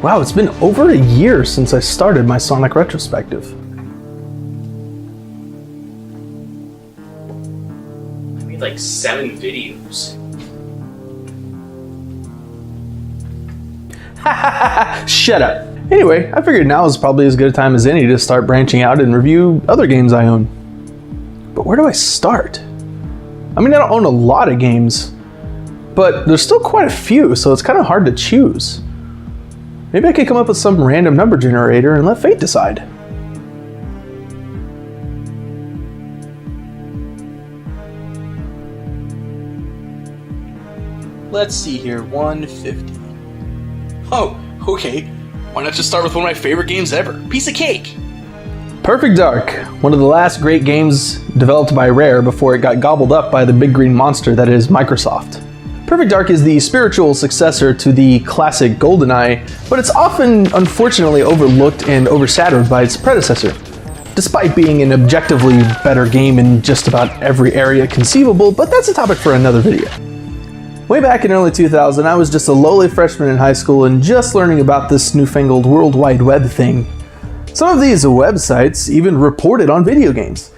Wow, it's been over a year since I started my Sonic retrospective. I made like 7 videos. Shut up. Anyway, I figured now is probably as good a time as any to start branching out and review other games I own. But where do I start? I mean, I don't own a lot of games, but there's still quite a few, so it's kind of hard to choose. Maybe I could come up with some random number generator and let fate decide. Let's see here, 150. Oh, okay. Why not just start with one of my favorite games ever? Piece of cake! Perfect Dark, one of the last great games developed by Rare before it got gobbled up by the big green monster that is Microsoft. Perfect Dark is the spiritual successor to the classic GoldenEye, but it's often unfortunately overlooked and overshadowed by its predecessor. Despite being an objectively better game in just about every area conceivable, but that's a topic for another video. Way back in early 2000, I was just a lowly freshman in high school and just learning about this newfangled World Wide Web thing. Some of these websites even reported on video games.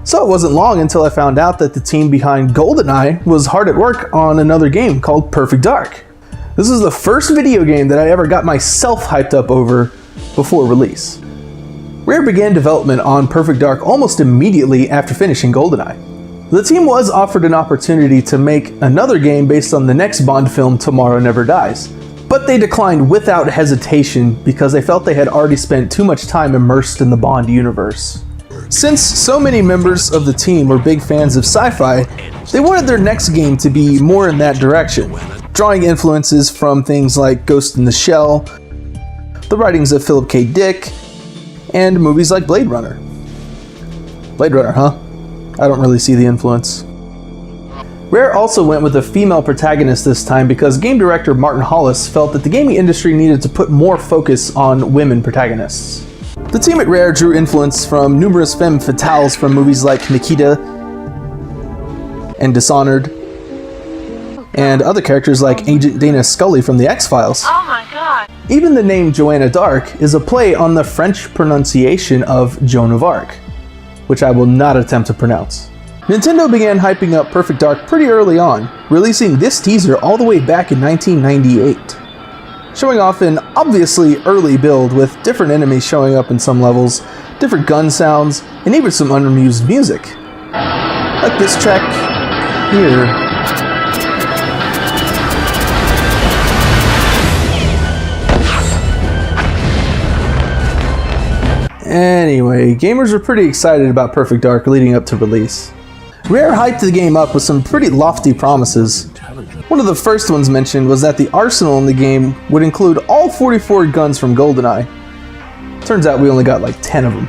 So it wasn't long until I found out that the team behind GoldenEye was hard at work on another game called Perfect Dark. This was the first video game that I ever got myself hyped up over before release. Rare began development on Perfect Dark almost immediately after finishing GoldenEye. The team was offered an opportunity to make another game based on the next Bond film, Tomorrow Never Dies, but they declined without hesitation because they felt they had already spent too much time immersed in the Bond universe. Since so many members of the team were big fans of sci-fi, they wanted their next game to be more in that direction, drawing influences from things like Ghost in the Shell, the writings of Philip K. Dick, and movies like Blade Runner. Blade Runner, huh? I don't really see the influence. Rare also went with a female protagonist this time because game director Martin Hollis felt that the gaming industry needed to put more focus on women protagonists. The team at Rare drew influence from numerous femme fatales from movies like Nikita and Dishonored, and other characters like Agent Dana Scully from The X-Files. Oh my god! Even the name Joanna d'Arc is a play on the French pronunciation of Joan of Arc, which I will not attempt to pronounce. Nintendo began hyping up Perfect Dark pretty early on, releasing this teaser all the way back in 1998. Showing off an obviously early build with different enemies showing up in some levels, different gun sounds, and even some unused music. Like this track here. Anyway, gamers were pretty excited about Perfect Dark leading up to release. Rare hyped the game up with some pretty lofty promises. One of the first ones mentioned was that the arsenal in the game would include all 44 guns from GoldenEye. Turns out we only got like 10 of them.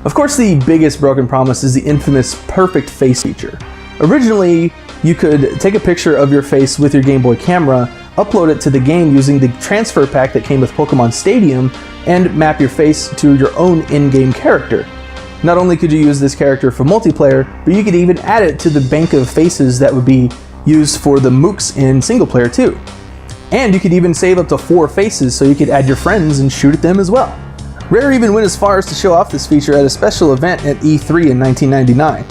Of course, the biggest broken promise is the infamous perfect face feature. Originally, you could take a picture of your face with your Game Boy camera, upload it to the game using the transfer pack that came with Pokemon Stadium, and map your face to your own in-game character. Not only could you use this character for multiplayer, but you could even add it to the bank of faces that would be used for the mooks in single player too. And you could even save up to 4 faces so you could add your friends and shoot at them as well. Rare even went as far as to show off this feature at a special event at E3 in 1999.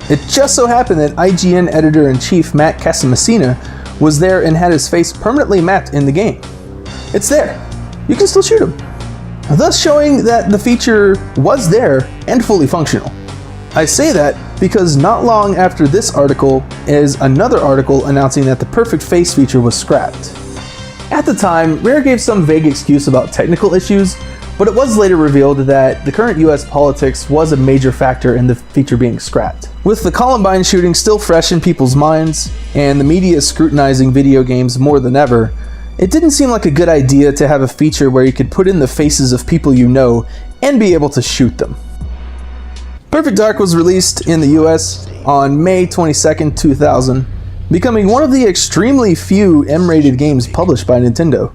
It just so happened that IGN editor-in-chief Matt Casamassina was there and had his face permanently mapped in the game. It's there. You can still shoot him. Thus showing that the feature was there and fully functional. I say that because not long after this article is another article announcing that the perfect face feature was scrapped. At the time, Rare gave some vague excuse about technical issues, but it was later revealed that the current US politics was a major factor in the feature being scrapped. With the Columbine shooting still fresh in people's minds, and the media scrutinizing video games more than ever, it didn't seem like a good idea to have a feature where you could put in the faces of people you know and be able to shoot them. Perfect Dark was released in the US on May 22nd, 2000, becoming one of the extremely few M-rated games published by Nintendo.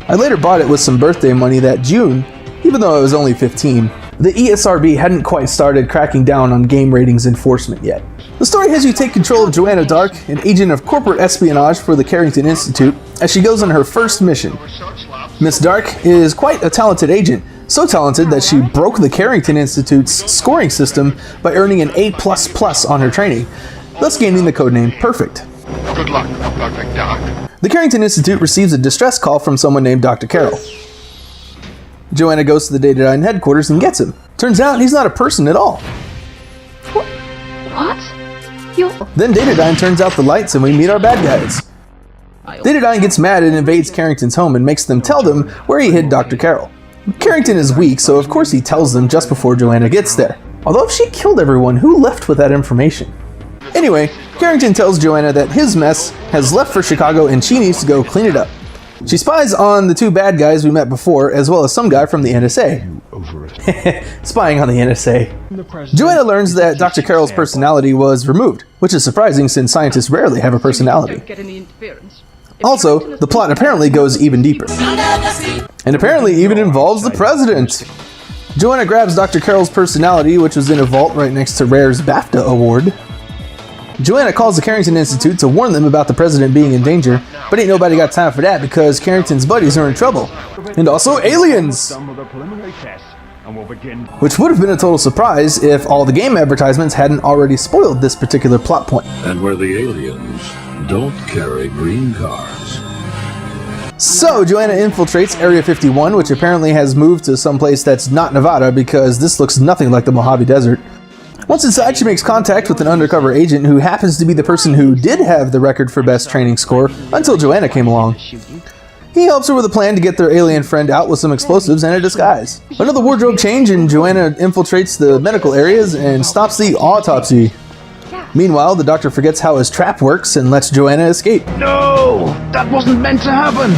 I later bought it with some birthday money that June, even though I was only 15. The ESRB hadn't quite started cracking down on game ratings enforcement yet. The story has you take control of Joanna Dark, an agent of corporate espionage for the Carrington Institute, as she goes on her first mission. Miss Dark is quite a talented agent, so talented that she broke the Carrington Institute's scoring system by earning an A++ on her training, thus gaining the codename Perfect. Good luck, Perfect Dark. The Carrington Institute receives a distress call from someone named Dr. Carroll. Joanna goes to the Datadyne headquarters and gets him. Turns out he's not a person at all. What? Then Datadyne turns out the lights and we meet our bad guys. Datadyne gets mad and invades Carrington's home and makes them tell them where he hid Dr. Carroll. Carrington is weak, so of course he tells them just before Joanna gets there. Although if she killed everyone, who left with that information? Anyway, Carrington tells Joanna that his mess has left for Chicago and she needs to go clean it up. She spies on the two bad guys we met before, as well as some guy from the NSA. Spying on the NSA. Joanna learns that Dr. Carroll's personality was removed, which is surprising since scientists rarely have a personality. Also, the plot apparently goes even deeper. And apparently even involves the president. Joanna grabs Dr. Carroll's personality, which was in a vault right next to Rare's BAFTA award. Joanna calls the Carrington Institute to warn them about the president being in danger, but ain't nobody got time for that because Carrington's buddies are in trouble. And also aliens! Which would have been a total surprise if all the game advertisements hadn't already spoiled this particular plot point. And where the aliens don't carry green cars. So Joanna infiltrates Area 51, which apparently has moved to someplace that's not Nevada because this looks nothing like the Mojave Desert. Once inside, she makes contact with an undercover agent who happens to be the person who did have the record for best training score until Joanna came along. He helps her with a plan to get their alien friend out with some explosives and a disguise. Another wardrobe change and Joanna infiltrates the medical areas and stops the autopsy. Meanwhile, the doctor forgets how his trap works and lets Joanna escape. No! That wasn't meant to happen!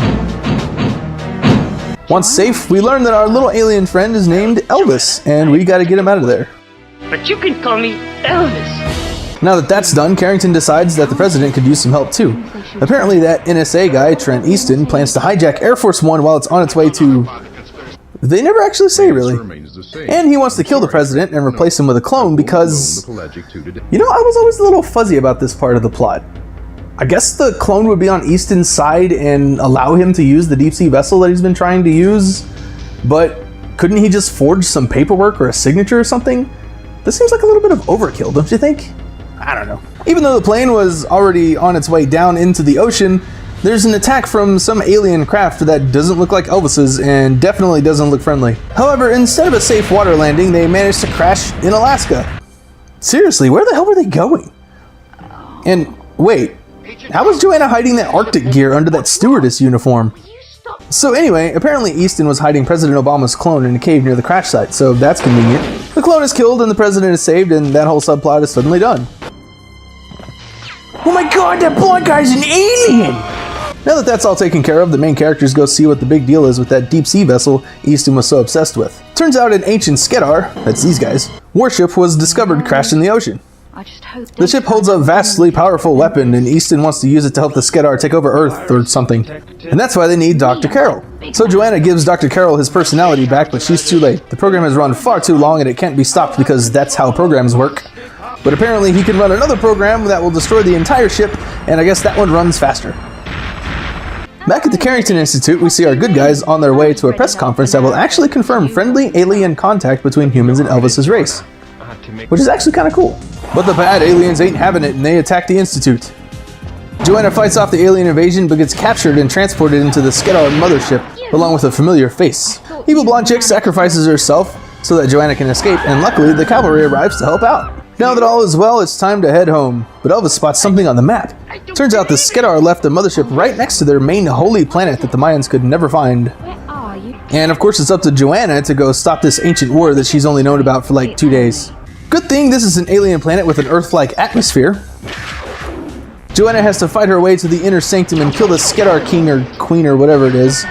Once safe, we learn that our little alien friend is named Elvis, and we gotta get him out of there. But you can call me Elvis. Now that that's done, Carrington decides that the president could use some help too. Apparently that NSA guy, Trent Easton, plans to hijack Air Force One while it's on its way to... They never actually say, really. And he wants to kill the president and replace him with a clone because... You know, I was always a little fuzzy about this part of the plot. I guess the clone would be on Easton's side and allow him to use the deep sea vessel that he's been trying to use, but couldn't he just forge some paperwork or a signature or something? This seems like a little bit of overkill, don't you think? I don't know. Even though the plane was already on its way down into the ocean, there's an attack from some alien craft that doesn't look like Elvis's and definitely doesn't look friendly. However, instead of a safe water landing, they managed to crash in Alaska. Seriously, where the hell were they going? And wait, how was Joanna hiding that Arctic gear under that stewardess uniform? So anyway, apparently Easton was hiding President Obama's clone in a cave near the crash site, so that's convenient. The clone is killed and the president is saved, and that whole subplot is suddenly done. Oh my god, that blonde guy's an alien! Now that that's all taken care of, the main characters go see what the big deal is with that deep sea vessel Easton was so obsessed with. Turns out an ancient Skedar, that's these guys, warship was discovered crashed in the ocean. The ship holds a vastly powerful weapon, and Easton wants to use it to help the Skedar take over Earth or something. And that's why they need Dr. Carroll. So Joanna gives Dr. Carroll his personality back, but she's too late. The program has run far too long and it can't be stopped because that's how programs work. But apparently he can run another program that will destroy the entire ship, and I guess that one runs faster. Back at the Carrington Institute, we see our good guys on their way to a press conference that will actually confirm friendly alien contact between humans and Elvis's race. Which is actually kind of cool. But the bad aliens ain't having it and they attack the Institute. Joanna fights off the alien invasion but gets captured and transported into the Skedar mothership along with a familiar face. Evil blonde chick sacrifices herself so that Joanna can escape, and luckily the cavalry arrives to help out. Now that all is well, it's time to head home. But Elvis spots something on the map. Turns out the Skedar left the mothership right next to their main holy planet that the Mayans could never find. And of course it's up to Joanna to go stop this ancient war that she's only known about for like 2 days. Good thing this is an alien planet with an Earth-like atmosphere. Joanna has to fight her way to the inner sanctum and kill the Skedar king or queen or whatever it is.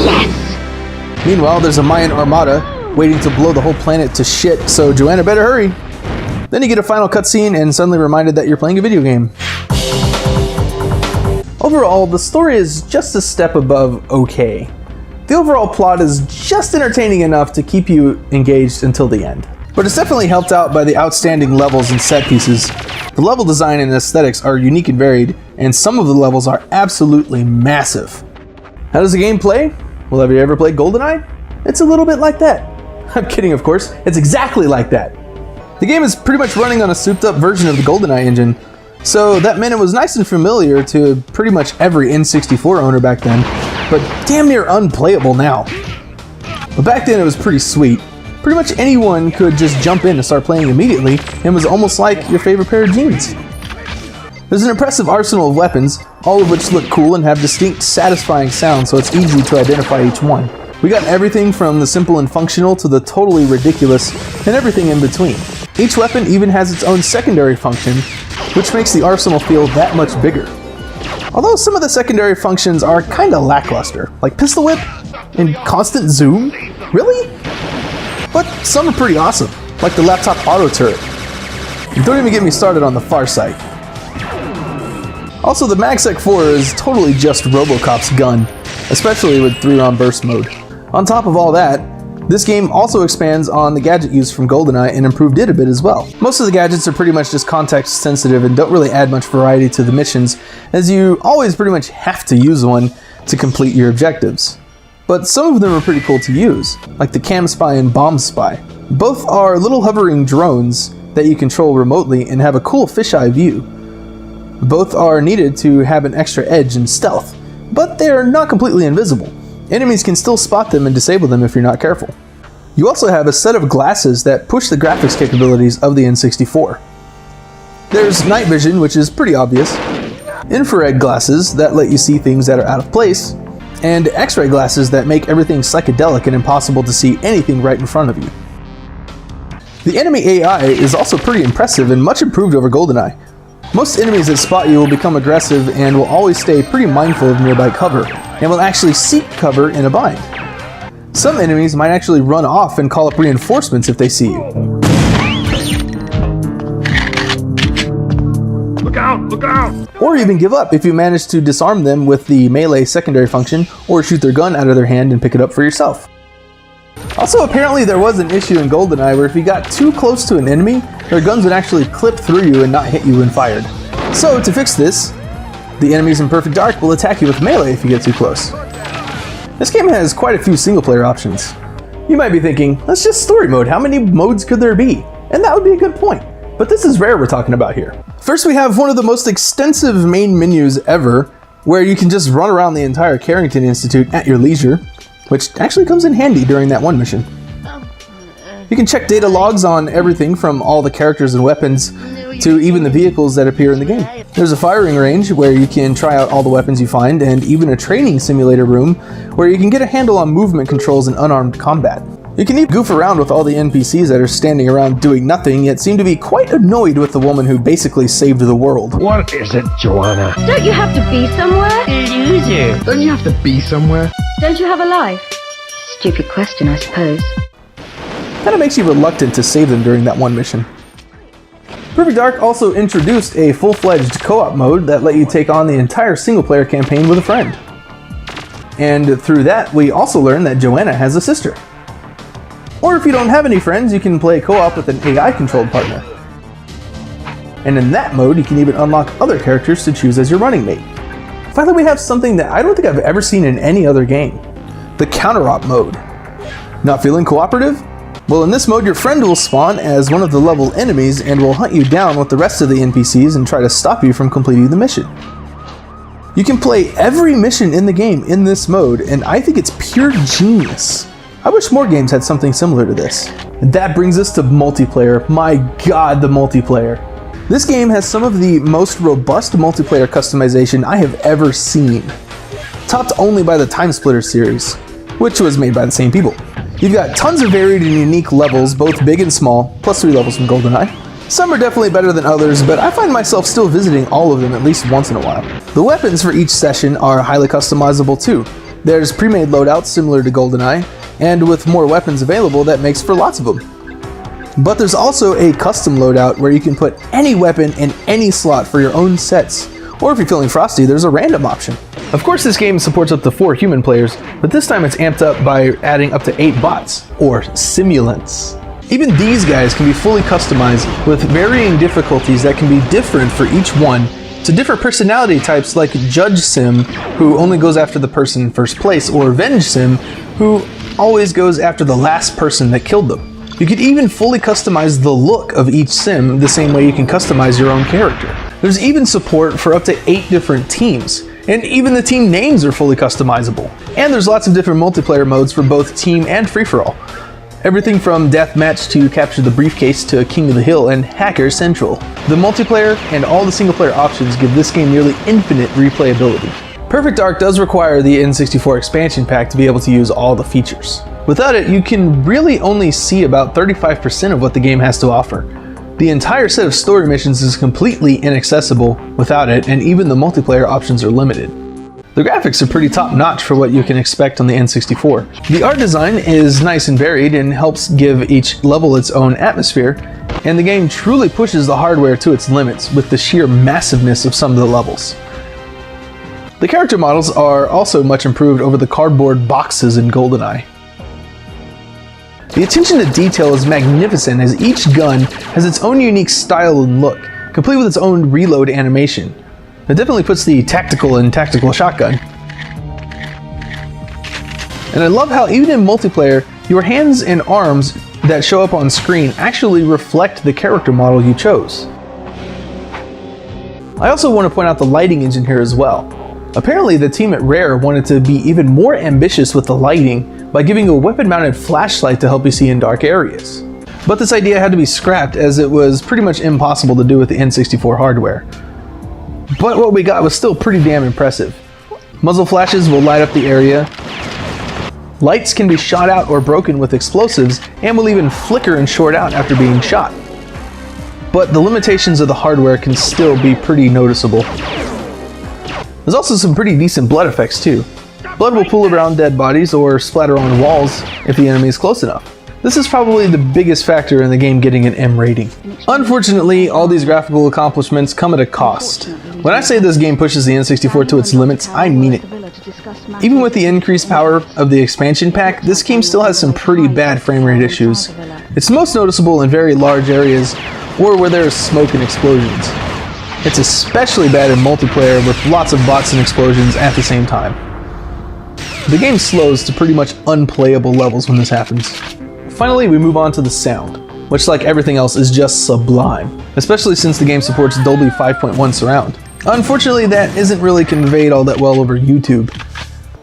Yes! Meanwhile, there's a Mayan armada waiting to blow the whole planet to shit, so Joanna better hurry. Then you get a final cutscene and suddenly reminded that you're playing a video game. Overall, the story is just a step above okay. The overall plot is just entertaining enough to keep you engaged until the end. but it's definitely helped out by the outstanding levels and set pieces. The level design and aesthetics are unique and varied, and some of the levels are absolutely massive. How does the game play? Well, have you ever played GoldenEye? It's a little bit like that. I'm kidding, of course. It's exactly like that. The game is pretty much running on a souped-up version of the GoldenEye engine, so that meant it was nice and familiar to pretty much every N64 owner back then, but damn near unplayable now. But back then it was pretty sweet. Pretty much anyone could just jump in and start playing immediately, and was almost like your favorite pair of jeans. There's an impressive arsenal of weapons, all of which look cool and have distinct, satisfying sounds, so it's easy to identify each one. We got everything from the simple and functional to the totally ridiculous, and everything in between. Each weapon even has its own secondary function, which makes the arsenal feel that much bigger. Although some of the secondary functions are kinda lackluster, like pistol whip and constant zoom. Really? But some are pretty awesome, like the laptop auto turret. And don't even get me started on the far sight. Also, the MagSec 4 is totally just RoboCop's gun, especially with 3-round burst mode. On top of all that, this game also expands on the gadget use from GoldenEye and improved it a bit as well. Most of the gadgets are pretty much just context sensitive and don't really add much variety to the missions, as you always pretty much have to use one to complete your objectives. But some of them are pretty cool to use, like the Cam Spy and Bomb Spy. Both are little hovering drones that you control remotely and have a cool fisheye view. Both are needed to have an extra edge and stealth, but they are not completely invisible. Enemies can still spot them and disable them if you're not careful. You also have a set of glasses that push the graphics capabilities of the N64. There's night vision, which is pretty obvious, infrared glasses that let you see things that are out of place, and X-ray glasses that make everything psychedelic and impossible to see anything right in front of you. The enemy AI is also pretty impressive and much improved over GoldenEye. Most enemies that spot you will become aggressive and will always stay pretty mindful of nearby cover, and will actually seek cover in a bind. Some enemies might actually run off and call up reinforcements if they see you. Look out! Look out! Or even give up if you manage to disarm them with the melee secondary function, or shoot their gun out of their hand and pick it up for yourself. Also, apparently there was an issue in GoldenEye where if you got too close to an enemy, their guns would actually clip through you and not hit you when fired. So to fix this, the enemies in Perfect Dark will attack you with melee if you get too close. This game has quite a few single player options. You might be thinking, that's just story mode, how many modes could there be? And that would be a good point, but this is rare we're talking about here. First we have one of the most extensive main menus ever, where you can just run around the entire Carrington Institute at your leisure, which actually comes in handy during that one mission. You can check data logs on everything from all the characters and weapons to even the vehicles that appear in the game. There's a firing range where you can try out all the weapons you find, and even a training simulator room where you can get a handle on movement controls and unarmed combat. You can even goof around with all the NPCs that are standing around doing nothing, yet seem to be quite annoyed with the woman who basically saved the world. What is it, Joanna? Don't you have to be somewhere? Loser. Don't you have to be somewhere? Don't you have a life? Stupid question, I suppose. Kinda makes you reluctant to save them during that one mission. Perfect Dark also introduced a full-fledged co-op mode that let you take on the entire single-player campaign with a friend. And through that, we also learned that Joanna has a sister. Or if you don't have any friends, you can play co-op with an AI-controlled partner. And in that mode, you can even unlock other characters to choose as your running mate. Finally, we have something that I don't think I've ever seen in any other game. The counter-op mode. Not feeling cooperative? Well, in this mode, your friend will spawn as one of the level enemies and will hunt you down with the rest of the NPCs and try to stop you from completing the mission. You can play every mission in the game in this mode, and I think it's pure genius. I wish more games had something similar to this. And that brings us to multiplayer. My god, the multiplayer. This game has some of the most robust multiplayer customization I have ever seen. Topped only by the Timesplitter series, which was made by the same people. You've got tons of varied and unique levels, both big and small, plus 3 levels from GoldenEye. Some are definitely better than others, but I find myself still visiting all of them at least once in a while. The weapons for each session are highly customizable too. There's pre-made loadouts similar to GoldenEye, and with more weapons available, that makes for lots of them. But there's also a custom loadout where you can put any weapon in any slot for your own sets. Or if you're feeling frosty, there's a random option. Of course, this game supports up to 4 human players, but this time it's amped up by adding up to 8 bots, or simulants. Even these guys can be fully customized with varying difficulties that can be different for each one, to different personality types like Judge Sim, who only goes after the person in first place, or Venge Sim, who always goes after the last person that killed them. You could even fully customize the look of each sim the same way you can customize your own character. There's even support for up to 8 different teams, and even the team names are fully customizable. And there's lots of different multiplayer modes for both team and free-for-all. Everything from deathmatch to capture the briefcase to King of the Hill and Hacker Central. The multiplayer and all the single-player options give this game nearly infinite replayability. Perfect Dark does require the N64 expansion pack to be able to use all the features. Without it, you can really only see about 35% of what the game has to offer. The entire set of story missions is completely inaccessible without it, and even the multiplayer options are limited. The graphics are pretty top-notch for what you can expect on the N64. The art design is nice and varied and helps give each level its own atmosphere, and the game truly pushes the hardware to its limits with the sheer massiveness of some of the levels. The character models are also much improved over the cardboard boxes in GoldenEye. The attention to detail is magnificent as each gun has its own unique style and look, complete with its own reload animation. It definitely puts the tactical in Tactical Shotgun. And I love how even in multiplayer, your hands and arms that show up on screen actually reflect the character model you chose. I also want to point out the lighting engine here as well. Apparently the team at Rare wanted to be even more ambitious with the lighting by giving you a weapon-mounted flashlight to help you see in dark areas. But this idea had to be scrapped as it was pretty much impossible to do with the N64 hardware. But what we got was still pretty damn impressive. Muzzle flashes will light up the area, lights can be shot out or broken with explosives, and will even flicker and short out after being shot. But the limitations of the hardware can still be pretty noticeable. There's also some pretty decent blood effects too. Blood will pool around dead bodies or splatter on walls if the enemy is close enough. This is probably the biggest factor in the game getting an M rating. Unfortunately, all these graphical accomplishments come at a cost. When I say this game pushes the N64 to its limits, I mean it. Even with the increased power of the expansion pack, this game still has some pretty bad frame rate issues. It's most noticeable in very large areas or where there is smoke and explosions. It's especially bad in multiplayer with lots of bots and explosions at the same time. The game slows to pretty much unplayable levels when this happens. Finally, we move on to the sound, which like everything else is just sublime, especially since the game supports Dolby 5.1 surround. Unfortunately, that isn't really conveyed all that well over YouTube.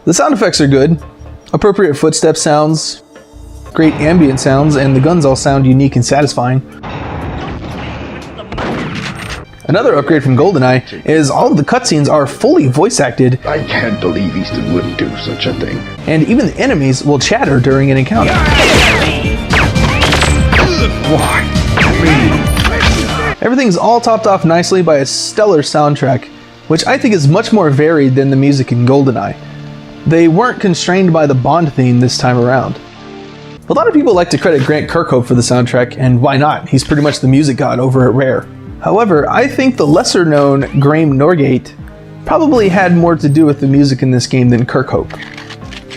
The sound effects are good, appropriate footstep sounds, great ambient sounds, and the guns all sound unique and satisfying. Another upgrade from GoldenEye is all of the cutscenes are fully voice acted. I can't believe Easton would do such a thing. And even the enemies will chatter during an encounter. Everything's all topped off nicely by a stellar soundtrack, which I think is much more varied than the music in GoldenEye. They weren't constrained by the Bond theme this time around. A lot of people like to credit Grant Kirkhope for the soundtrack, and why not? He's pretty much the music god over at Rare. However, I think the lesser-known Graham Norgate probably had more to do with the music in this game than Kirkhope.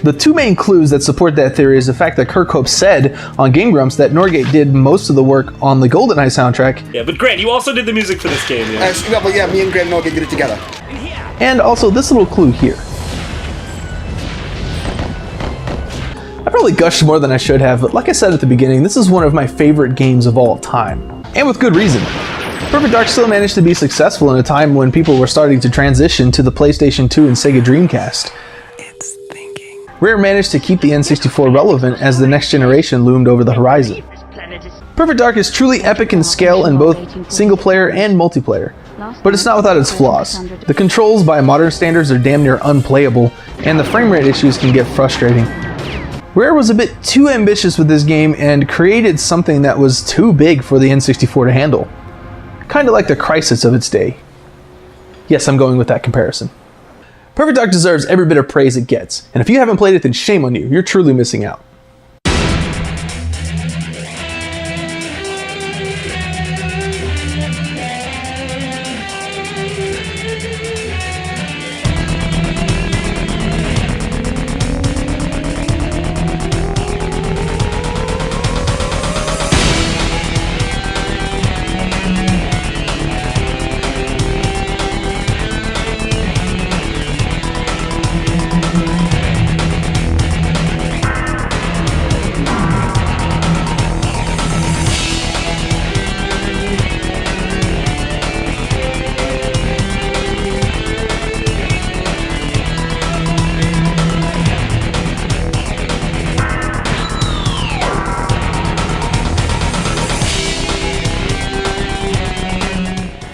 The two main clues that support that theory is the fact that Kirkhope said on Game Grumps that Norgate did most of the work on the GoldenEye soundtrack. Yeah, but Grant, you also did the music for this game, yeah? No, but yeah, me and Graham Norgate did it together. And also this little clue here. I probably gushed more than I should have, but like I said at the beginning, this is one of my favorite games of all time. And with good reason. Perfect Dark still managed to be successful in a time when people were starting to transition to the PlayStation 2 and Sega Dreamcast. Rare managed to keep the N64 relevant as the next generation loomed over the horizon. Perfect Dark is truly epic in scale in both single player and multiplayer, but it's not without its flaws. The controls by modern standards are damn near unplayable, and the frame rate issues can get frustrating. Rare was a bit too ambitious with this game and created something that was too big for the N64 to handle. Kinda like the Crysis of its day. Yes, I'm going with that comparison. Perfect Dark deserves every bit of praise it gets, and if you haven't played it, then shame on you. You're truly missing out.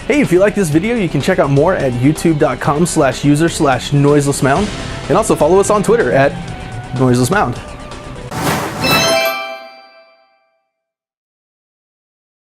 Hey, if you like this video, you can check out more at youtube.com/user/noiselessmound, and also follow us on Twitter at NoiselessMound.